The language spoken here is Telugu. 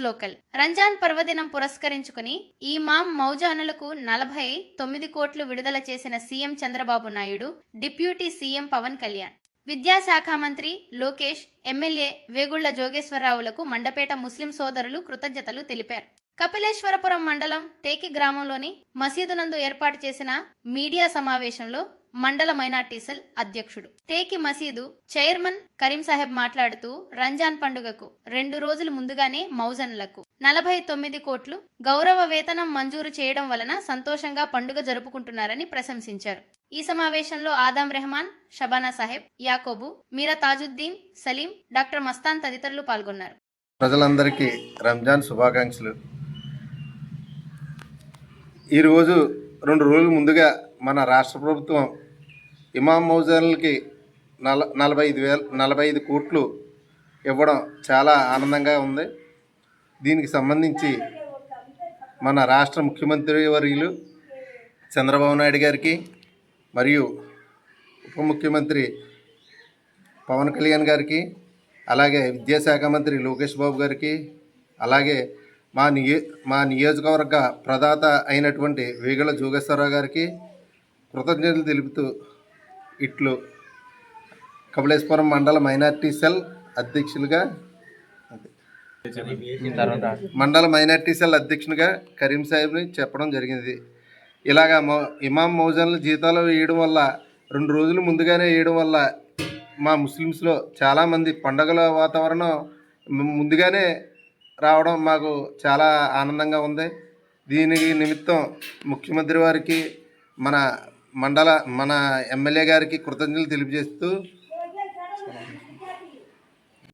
లోకల్. రంజాన్ పర్వదినం పురస్కరించుకుని ఇమాం మౌజానులకు 49 కోట్లు విడుదల చేసిన CM Chandrababu Naidu, deputy CM Pawan Kalyan, విద్యాశాఖ మంత్రి లోకేష్, ఎమ్మెల్యే వేగుళ్ల జోగేశ్వరరావులకు మండపేట ముస్లిం సోదరులు కృతజ్ఞతలు తెలిపారు. కపిలేశ్వరపురం మండలం టేకి గ్రామంలోని మసీదు నందు ఏర్పాటు చేసిన మీడియా సమావేశంలో మండల మైనార్టీ సెల్ అధ్యక్షుడు, టేకి మసీదు చైర్మన్ కరీం సాహెబ్ మాట్లాడుతూ రంజాన్ పండుగకు 2 రోజులు ముందుగానే మౌజన్లకు 49 కోట్లు గౌరవ వేతనం మంజూరు చేయడం వలన సంతోషంగా పండుగ జరుపుకుంటున్నారని ప్రశంసించారు. ఈ సమావేశంలో ఆదాం రెహమాన్, షబానా సాహెబ్, యాకోబు, మీరా తాజుద్దీన్, సలీం, డాక్టర్ మస్తాన్ తదితరులు పాల్గొన్నారు. ప్రజలందరికీ రంజాన్ శుభాకాంక్షలు. ఈరోజు 2 రోజుల ముందుగా మన రాష్ట్ర ప్రభుత్వం ఇమాం మౌజాన్లకి 45 కోట్లు ఇవ్వడం చాలా ఆనందంగా ఉంది. దీనికి సంబంధించి మన రాష్ట్ర ముఖ్యమంత్రి వర్యులు చంద్రబాబు నాయుడు గారికి మరియు ఉప ముఖ్యమంత్రి పవన్ కళ్యాణ్ గారికి, అలాగే విద్యాశాఖ మంత్రి లోకేష్ బాబు గారికి, అలాగే మా నియోజకవర్గ ప్రదాత అయినటువంటి వేగుళ్ల జోగేశ్వరరావు గారికి కృతజ్ఞతలు తెలుపుతూ ఇట్లు కపిలేశ్వరం మండల మైనార్టీ సెల్ అధ్యక్షులుగా కరీం సాహెబ్ని చెప్పడం జరిగింది. ఇలాగా ఇమాం మౌజాన్ల జీతాలు వేయడం వల్ల 2 రోజులు ముందుగానే వేయడం వల్ల మా ముస్లిమ్స్లో చాలామంది పండగల వాతావరణం ముందుగానే రావడం మాకు చాలా ఆనందంగా ఉంది. దీనికి నిమిత్తం ముఖ్యమంత్రి వారికి, మన ఎమ్మెల్యే గారికి కృతజ్ఞతలు తెలియజేస్తూ